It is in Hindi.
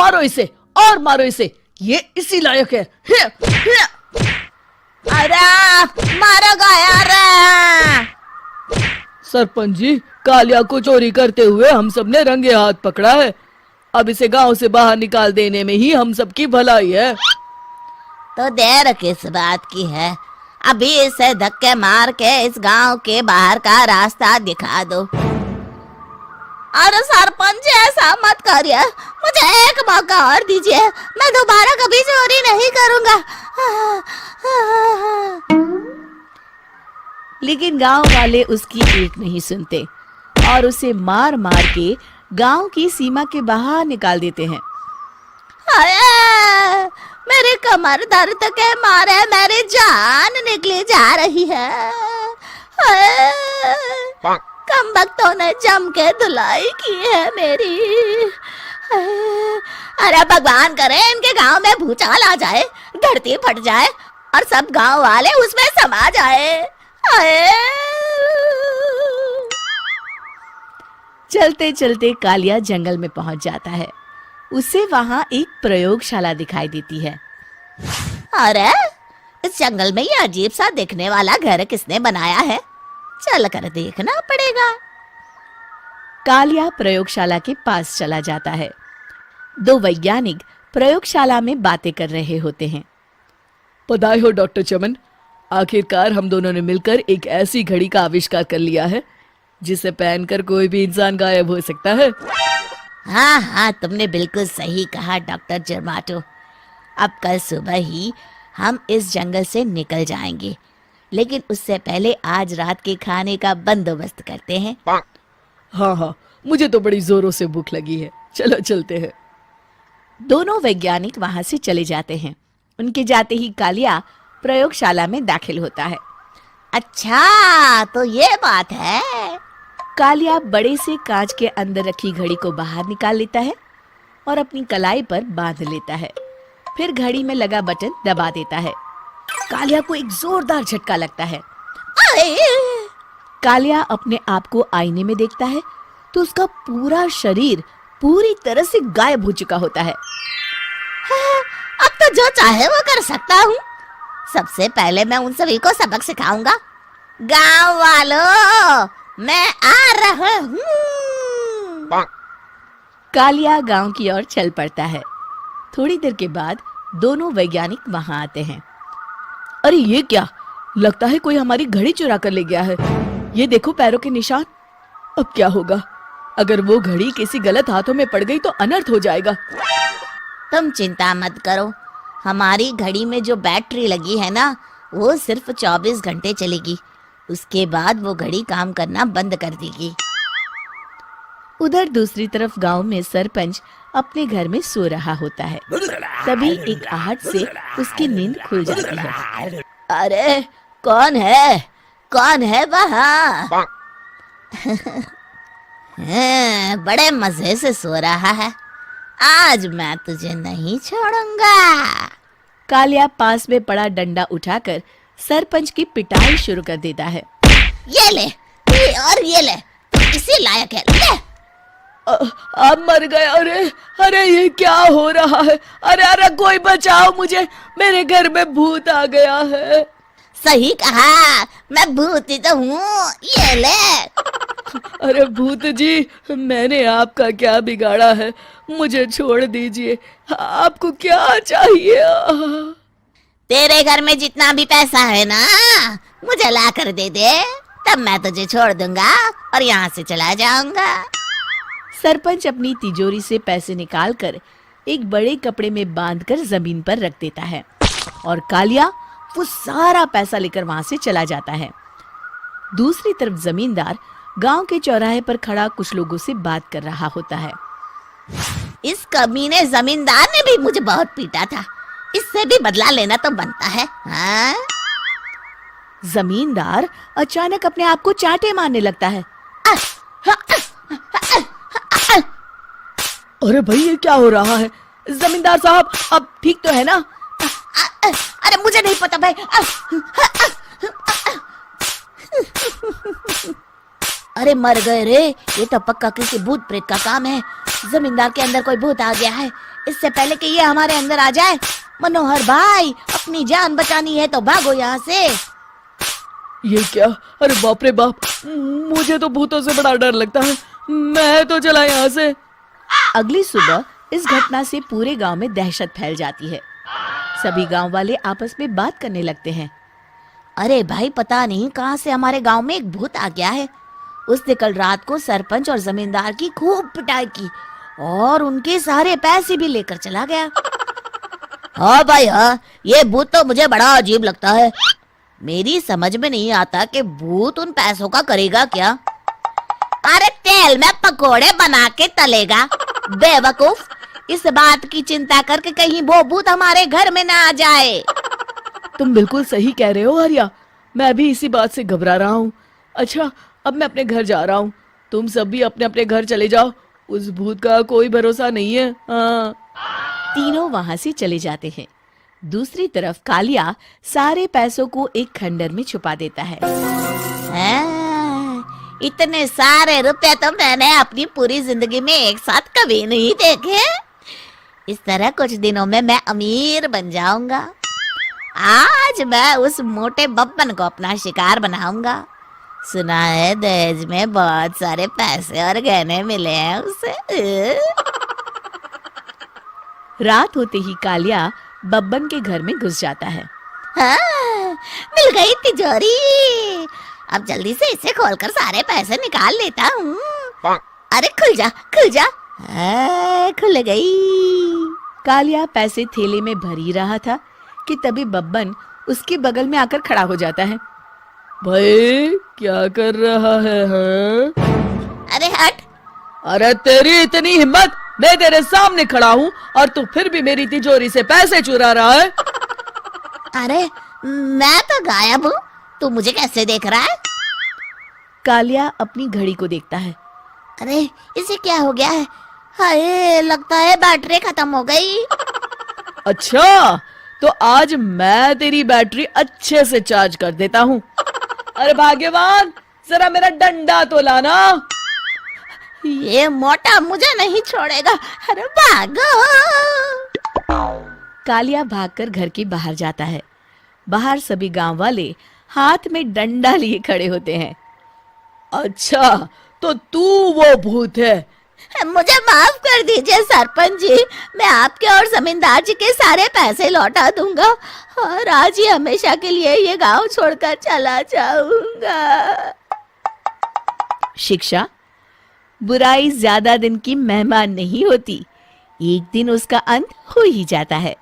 मारो इसे और मारो इसे, ये इसी लायक है। अरे मारेगा यार। सरपंच जी, कालिया को चोरी करते हुए हम सब ने रंगे हाथ पकड़ा है। अब इसे गांव से बाहर निकाल देने में ही हम सबकी भलाई है। तो देर किस बात की है, अभी इसे धक्के मार के इस गांव के बाहर का रास्ता दिखा दो। अरे सरपंच ऐसा मत करिए, मुझे एक मौका और दीजिए, मैं दोबारा कभी चोरी नहीं करूंगा। लेकिन गांव वाले उसकी एक नहीं सुनते और उसे मार मार के गांव की सीमा के बाहर निकाल देते हैं। हाय, मेरे कमर दर्द के मारे मेरी जान निकली जा रही है। हाय, कमबख्तों ने जम के धुलाई की है मेरी। अरे भगवान करे इनके गांव में भूचाल आ जाए, धरती फट जाए और सब गांव वाले उसमें समा जाए। चलते चलते कालिया जंगल में पहुंच जाता है। उसे वहां एक प्रयोगशाला दिखाई देती है। अरे इस जंगल में ये अजीब सा दिखने वाला घर किसने बनाया है, चल कर देखना पड़ेगा। कालिया प्रयोगशाला के पास चला जाता है। दो वैज्ञानिक प्रयोगशाला में बातें कर रहे होते हैं। बधाई हो डॉक्टर चमन, आखिरकार हम दोनों ने मिलकर एक ऐसी घड़ी का आविष्कार कर लिया है जिसे पहनकर कोई भी इंसान गायब हो सकता है। हाँ हाँ, तुमने बिल्कुल सही कहा डॉक्टर जर्माटो। अब कल सुबह ही हम इस जंगल से निकल जाएंगे, लेकिन उससे पहले आज रात के खाने का बंदोबस्त करते हैं। हाँ हाँ, मुझे तो बड़ी जोरों से भूख लगी है, चलो चलते हैं। दोनों वैज्ञानिक वहां से चले जाते हैं। उनके जाते ही कालिया प्रयोगशाला में दाखिल होता है। अच्छा तो ये बात है। कालिया बड़े से कांच के अंदर रखी घड़ी को बाहर निकाल लेता है और अपनी कलाई पर बांध लेता है। फिर घड़ी में लगा बटन दबा देता है। कालिया को एक जोरदार झटका लगता है। कालिया अपने आप को आईने में देखता है तो उसका पूरा शरीर पूरी तरह से गायब हो चुका होता है। अब तो जो चाहे वो कर सकता हूँ। सबसे पहले मैं उन सभी को सबक सिखाऊंगा। गांव वालों, मैं आ रहा हूँ। कालिया गांव की ओर चल पड़ता है। थोड़ी देर के बाद दोनों वैज्ञानिक वहां आते हैं। अरे ये क्या, लगता है कोई हमारी घड़ी चुरा कर ले गया है। ये देखो पैरों के निशान। अब क्या होगा, अगर वो घड़ी किसी गलत हाथों में पड़ गई तो अनर्थ हो जाएगा। तुम चिंता मत करो, हमारी घड़ी में जो बैटरी लगी है ना, वो सिर्फ 24 घंटे चलेगी। उसके बाद वो घड़ी काम करना बंद कर देगी। उधर दूसरी तरफ गांव में सरपंच अपने घर में सो रहा होता है। तभी एक आहट से उसकी नींद खुल जाती है। अरे कौन है, कौन है वहाँ? बड़े मजे से सो रहा है, आज मैं तुझे नहीं छोड़ूंगा। कालिया पास में पड़ा डंडा उठाकर सरपंच की पिटाई शुरू कर देता है। ये ले, ये और ये ले, तू इसी लायक है, ले। आप मर गए। अरे अरे ये क्या हो रहा है? अरे अरे कोई बचाओ मुझे, मेरे घर में भूत आ गया है। सही कहा, मैं भूत ही तो हूँ, ये ले। अरे भूत जी, मैंने आपका क्या बिगाड़ा है, मुझे छोड़ दीजिए। आपको क्या चाहिए? तेरे घर में जितना भी पैसा है ना, मुझे ला कर दे दे, तब मैं तुझे छोड़ दूंगा और यहाँ से चला जाऊंगा। सरपंच अपनी तिजोरी से पैसे निकालकर एक बड़े कपड़े में बांधकर जमीन पर रख देता है और कालिया वो सारा पैसा लेकर वहां से चला जाता है। दूसरी तरफ जमींदार गांव के चौराहे पर खड़ा कुछ लोगों से बात कर रहा होता है। इस कमीने जमींदार ने भी मुझे बहुत पीटा था, इससे भी बदला लेना तो बनता है। हाँ? जमींदार अचानक अपने आप को चांटे मारने लगता है। अरे भाई ये क्या हो रहा है? जमींदार साहब अब ठीक तो है ना? अरे मुझे नहीं पता भाई। अरे मर गए रे, ये तो पक्का किसी भूत प्रेत का काम है। जमींदार के अंदर कोई भूत आ गया है। इससे पहले कि ये हमारे अंदर आ जाए, मनोहर भाई अपनी जान बचानी है तो भागो यहाँ से। ये क्या? अरे बाप रे बाप, मुझे तो भूतों से बड़ा डर लगता है। मैं तो चला यहाँ से। अगली सुबह इस घटना से पूरे गांव में दहशत फैल जाती है। सभी गांव वाले आपस में बात करने लगते हैं। अरे भाई, पता नहीं कहाँ से हमारे गांव में एक भूत आ गया है। उसने कल रात को सरपंच और जमींदार की खूब पिटाई की और उनके सारे पैसे भी लेकर चला गया। हाँ भाई हाँ, ये भूत तो मुझे बड़ा अजीब लगता है। मेरी समझ में नहीं आता कि भूत उन पैसों का करेगा क्या। अरे तेल में पकोड़े बना के तलेगा बेवकूफ। इस बात की चिंता करके कहीं वो भूत हमारे घर में ना आ जाए। तुम बिल्कुल सही कह रहे हो आर्या, मैं भी इसी बात से घबरा रहा हूँ। अच्छा, अब मैं अपने घर जा रहा हूँ। तुम सब भी अपने अपने घर चले जाओ, उस भूत का कोई भरोसा नहीं है। हाँ। तीनों वहां से चले जाते हैं। दूसरी तरफ कालिया सारे पैसों को एक खंडर में छुपा देता है। इतने सारे रुपए तो मैंने अपनी पूरी जिंदगी में एक साथ कभी नहीं देखे। इस तरह कुछ दिनों में मैं अमीर बन जाऊंगा। आज मैं उस मोटे बब्बन को अपना शिकार बनाऊंगा। सुना है दहेज में बहुत सारे पैसे और गहने मिले हैं उसे। रात होते ही कालिया बब्बन के घर में घुस जाता है। हाँ, मिल गई तिजोरी। अब जल्दी से इसे खोलकर सारे पैसे निकाल लेता हूँ। अरे खुल जा खुल जा। खुल गई। कालिया पैसे थैले में भर ही रहा था कि तभी बब्बन उसके बगल में आकर खड़ा हो जाता है। भाई क्या कर रहा है? हाँ? अरे हट। अरे तेरी इतनी हिम्मत, मैं तेरे सामने खड़ा हूँ और तू फिर भी मेरी तिजोरी से पैसे चुरा रहा है। अरे मैं तो गायब हूँ, तू मुझे कैसे देख रहा है? कालिया अपनी घड़ी को देखता है। अरे इसे क्या हो गया है? हाय, लगता है बैटरी खत्म हो गई। अच्छा, तो आज मैं तेरी बैटरी अच्छे से चार्ज कर देता हूँ। अरे भाग्यवान, जरा मेरा डंडा तो लाना। ये मोटा मुझे नहीं छोड़ेगा। अरे भागो। कालिया भागकर घर के बाहर जाता है। बाहर सभी गांव वाले हाथ में डंडा लिए खड़े होते हैं। अच्छा, तो तू वो भूत है? मुझे माफ कर दीजिए सरपंच जी, मैं आपके और जमींदार जी के सारे पैसे लौटा दूंगा और आज ही हमेशा के लिए ये गांव छोड़कर चला जाऊंगा। शिक्षा: बुराई ज्यादा दिन की मेहमान नहीं होती, एक दिन उसका अंत हो ही जाता है।